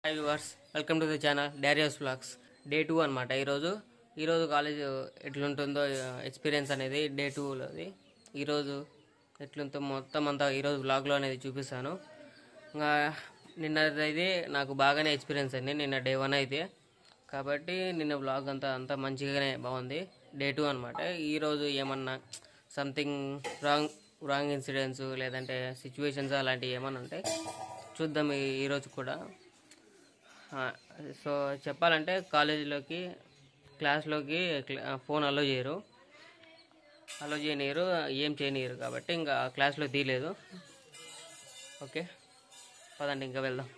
Hi viewers, welcome to the channel Darius vlogs. Day 2 అనమాట. ఈరోజు college ఎట్లుంటుందో experience అనేది డే 2లోది. ఈరోజు ఎట్లుంటుందో మొత్తం అంతా ఈరోజు వ్లాగ్లో అనేది చూపిస్తాను. ఇంకా నిన్నదైతే నాకు బాగానే ఎక్స్పీరియన్స్ అయింది, నిన్న డే 1 అయితే. కాబట్టి నిన్న వ్లాగ్ అంతా మంచిగానే బాగుంది. డే 2 అనమాట. ఈరోజు ఏమన్నా సంథింగ్ రాంగ్ ఇన్సిడెంట్స్ లేదంటే సిచ్యువేషన్స్ అలాంటివి ఏమన్నా ఉంటాయి చూద్దాం ఈరోజు కూడా. సో చెప్పాలంటే క్లాస్లోకి ఫోన్ అలో చేయనియరు, ఏం చేయనియరు. కాబట్టి ఇంకా క్లాస్లో తీయలేదు. ఓకే పదండి ఇంకా వెళ్దాం.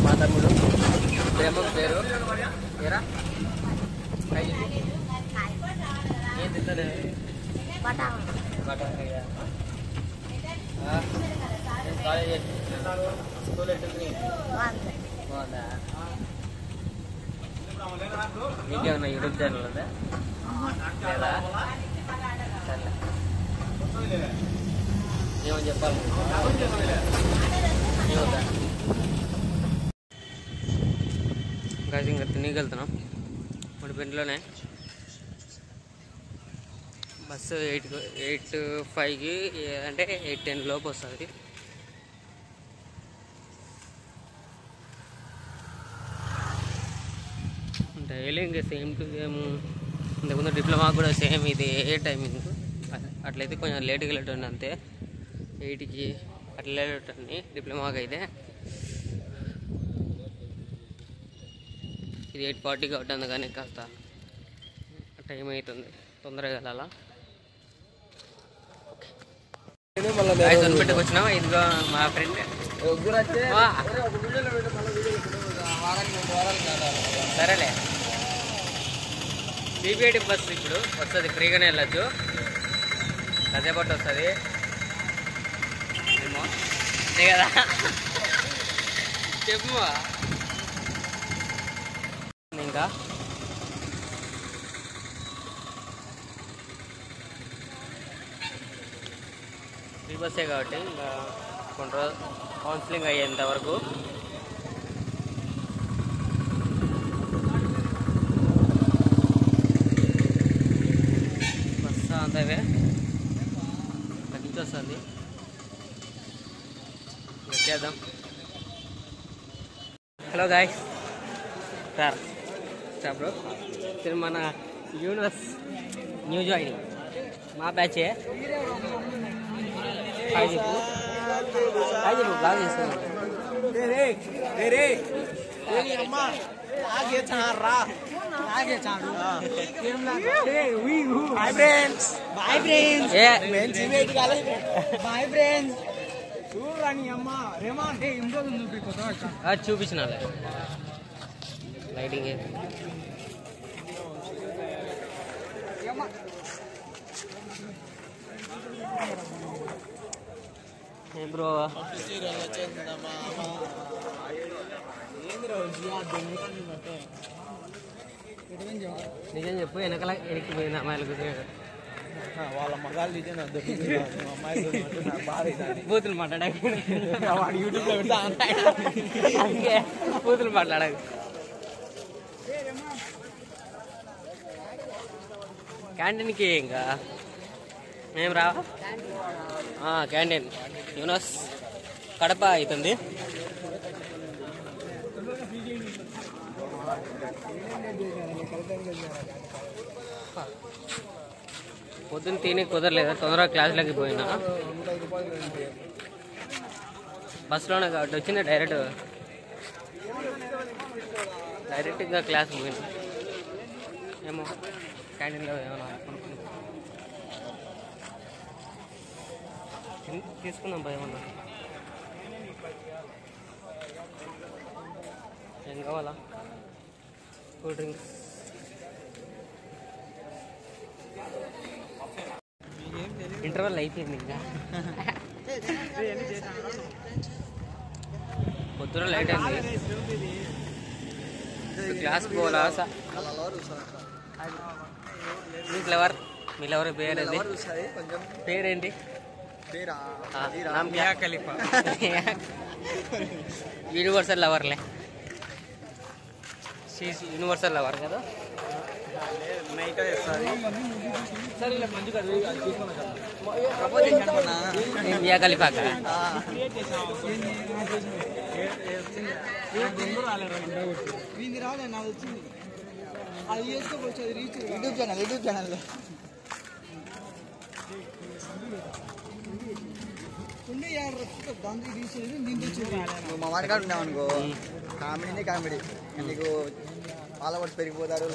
మా తమ్ముడు బ్రహ్మం పేరు ఏరా ఏం తింటాడు? కాలేజ్ స్కూల్ ఎట్టుంది? బాగుందా? నీకేమన్నా యూట్యూబ్ ఛానల్ ఉందా లేదా? సరే ఏమని చెప్పాలి? ఏమవుతా గాజు ఇంకా తినకి వెళ్తున్నాం. మన పెంట్లోనే బస్సు 8:05కి అంటే 8:10 లోపు వస్తుంది. డైలీ ఇంకా సేమ్ టు సేమ్. ఇంతకుముందు డిప్లొమా కూడా సేమ్ ఇది ఏ టైమింగ్. అట్లయితే కొంచెం లేట్గా వెళ్ళటండి, అంతే 8కి అట్లా వెళ్ళటండి డిప్లొమాకి అయితే. ఇది 8:40 కాబట్టి అందుకని కాస్త టైం అవుతుంది, తొందరగా వెళ్ళాలా. పెట్టుకు వచ్చినావా? ఇదిగో మా ఫ్రెండ్ సరేలే. సిబిఐటి బస్సు ఇప్పుడు వస్తుంది, ఫ్రీగానే వెళ్ళచ్చు, కాసేపట్టు వస్తుంది ఏమో కదా. చెప్పు ఇంకా ఫ్రీ బస్సే కాబట్టి ఇంకా కొన్ని రోజులు కౌన్సిలింగ్ అయ్యేంత వరకు బస్సు అంతవే తగ్గించి వస్తుంది. వచ్చేద్దాం. హలో గాయ్స్, బ్రో మన యూనివర్స్ న్యూ జాయినింగ్ మా బ్యాచే. హాయ్ చెప్పు బాగా చేస్తాను. చూపించిన లైటింగ్ బ్రో. నిజం చెప్పు, వెనక్కి పోయింది అమ్మాయిలకు వాళ్ళ మగాళ్ళు బూతులు మాట్లాడాక యూట్యూబ్లో అందుకే బూతులు మాట్లాడాక. క్యాంటీన్కి ఇంకా మేము రావా? క్యాంటీన్ యూనస్ కడప అవుతుంది. పొద్దున్న తిని కుదరలేదు, తొందరగా క్లాస్లోకి పోయినా. బస్సులోనే కాబట్టి వచ్చింది డైరెక్ట్గా క్లాస్కి పోయినా. ఏమో క్యాంటీన్లో ఏమన్నా తీసుకుందాం పా. ఏమన్నా ఏం కావాలా? Cool drinks. ఇంటర్వల్ అయిపోయింది ఇంకా పొద్దున లైట్ అయింది క్లాస్ పోలా మీ లవర్ పేరేంటి పేరేంటి యూనివర్సల్ లవర్లే యూనివర్సల్ లవర్ కదా మియా ఖలీఫా యూట్యూబ్ ఛానల్ మా వాడికాడు ఉన్నావు అనుకో కామెడీనే కామెడీ నీకు ఫాలోవర్స్ పెరిగిపోతారు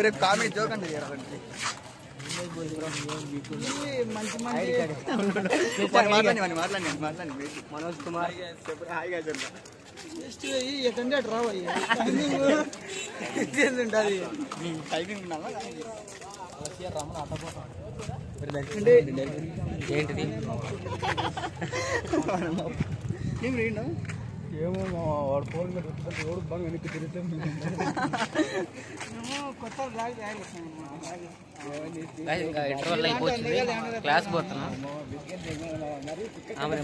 రేపు కామెడీ జోక్ అంటే మాట్లాడి మనోజ్ కుమార్ హాయిగా చెప్తా ఏంటిది ఏమో వాడు ఫోన్ మీద రోడ్డు బాగా వెనక్కి తిరుగుతాం ఇంకా ఇంటర్వల్ అయిపోతుంది క్లాస్ పోతున్నా ఆమె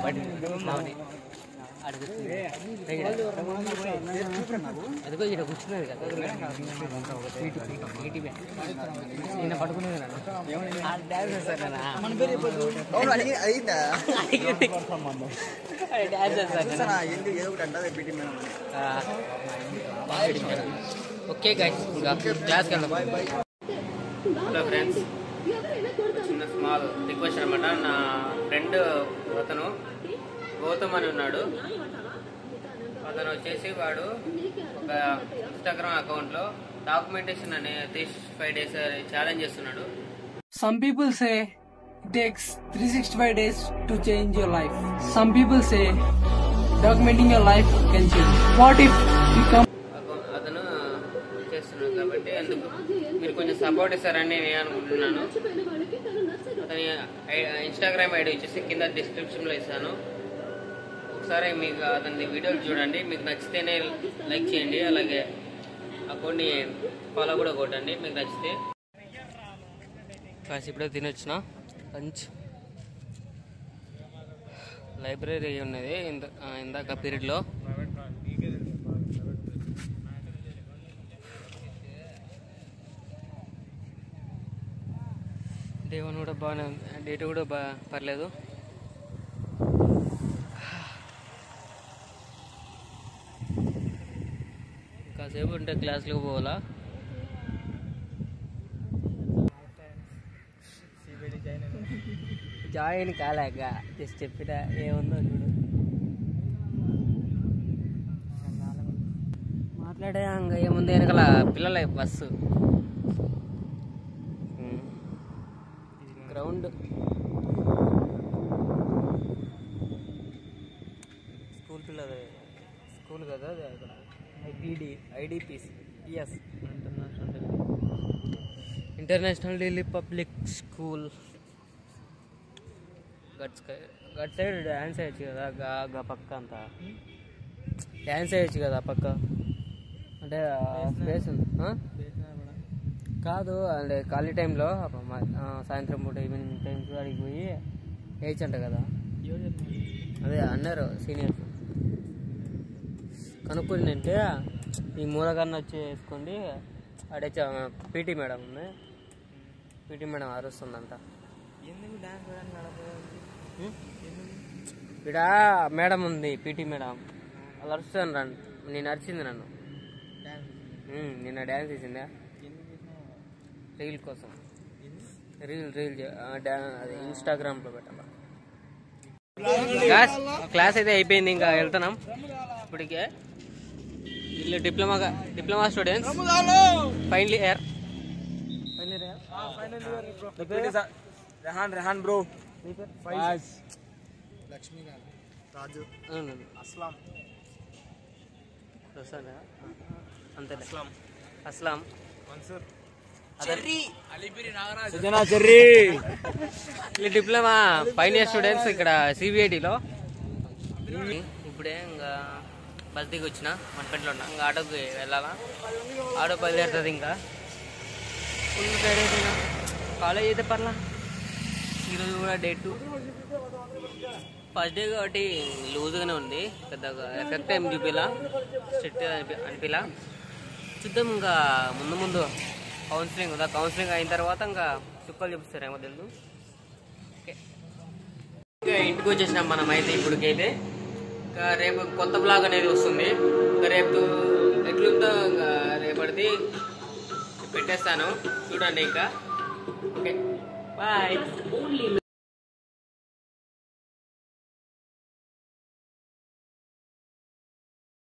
అదిగో ఇక్కడ కూర్చున్నది కదా నేను పడుకునేది ఓకే గైస్ ఇంకా క్లాస్కి వెళ్దాం హలో ఫ్రెండ్స్ చిన్న స్మాల్ రిక్వెస్ట్ అనమాట నా ఫ్రెండ్ అతను గౌతమ్ అని ఉన్నాడు అతను వచ్చేసి వాడు ఒక ఇన్స్టాగ్రామ్ అకౌంట్లో డాక్యుమెంటేషన్ అనే 365 days ఛాలెంజ్ చేస్తున్నాడు. Some people say it takes 365 days to change your life. Some people say documenting your life can change. What if you come? అతను చేస్తున్నాడు కాబట్టి అందుకు మీరు కొంచెం సపోర్ట్ ఇస్తారని నేను అనుకుంటున్నాను. అతని ఇన్స్టాగ్రామ్ ఐడి వచ్చేసి కింద డిస్క్రిప్షన్లో ఇస్తాను. ఒకసారి మీకు అతని వీడియోలు చూడండి, మీకు నచ్చితేనే లైక్ చేయండి, అలాగే అకౌంట్ని ఫాలో కూడా కొట్టండి మీకు నచ్చితే. కాసి ఇప్పుడే తినొచ్చిన లంచ్. లైబ్రరీ ఉన్నది ఇందాక పీరియడ్లో. డే 1 కూడా బాగానే ఉంది, డే 2 కూడా పర్లేదు. కాసేపు ఉంటే క్లాస్లోకి పోవాలా. జాయిన్ కాలేక జస్ట్ చెప్పిన ఏముందో చూడు. మాట్లాడే ఇంకా ఏముంది, వెనకాల పిల్లల బస్సు, గ్రౌండ్, స్కూల్ పిల్లలు, స్కూల్ కదా అది. అక్కడ IDPC international Delhi public school. గట్ సైడ్ డ్యాన్స్ వేయచ్చు కదా, గా పక్క అంతా డ్యాన్స్ వేయచ్చు కదా పక్క, అంటే స్పేస్ ఉంది కాదు. అంటే ఖాళీ టైంలో సాయంత్రం పూట ఈవినింగ్ టైమ్స్ అడిగి పోయి వేయచ్చంట కదా. అదే అన్నారు సీనియర్స్. కనుక్కొని అంటే ఈ మూలకన్నా వచ్చి వేసుకోండి. అడే పీటీ మేడం ఉంది, పీటీ మేడం అరుస్తుందంట. ఇక్కడ మేడం ఉంది పీటీ మేడం, వాళ్ళు అరుస్తాను రండి. నేను అరిచింది నన్ను, నిన్న డ్యాన్స్ చేసిందా రీల్ కోసం. రీల్ అది ఇన్స్టాగ్రామ్లో పెట్టాల. క్లాస్ అయితే అయిపోయింది, ఇంకా వెళ్తున్నాం ఇప్పటికే. వీళ్ళు diploma students, final year. Rehan bro, Lakshmikant, Raju, Aslam, అంతే అస్లాం, ఈ డిప్లొమా ఫైనల్ ఇయర్ స్టూడెంట్స్ ఇక్కడ సిబిఐటిలో. ఇప్పుడే ఇంకా బస్ దిగి వచ్చిన మనపేటలో ఉన్నా. ఇంకా ఆటోకి వెళ్ళాలా, ఆటో బయలుదేరుతుంది. ఇంకా ఫుల్ టైర్ అయిపోయినా. కాలేజ్ అయితే పర్లా. ఈరోజు కూడా డే 2 ఫస్ట్ డే కాబట్టి లూజ్గానే ఉంది, పెద్దగా ఎఫెక్ట్ ఏం చూపిలా, స్ట్రిక్ట్ అనిపిలా. చూద్దాం ఇంకా ముందు ముందు కౌన్సిలింగ్ ఉందా, కౌన్సిలింగ్ అయిన తర్వాత ఇంకా చుక్కలు చూపిస్తారేమో తెలుసు. ఇంకా ఇంటికి వచ్చేసినాం మనం అయితే ఇప్పటికైతే. ఇంకా రేపు కొత్త బ్లాగ్ అనేది వస్తుంది. ఇంకా రేపు ఎట్లుందో ఇంకా రేపటిది పెట్టేస్తాను, చూడండి. ఇంకా ఓకే బాయ్.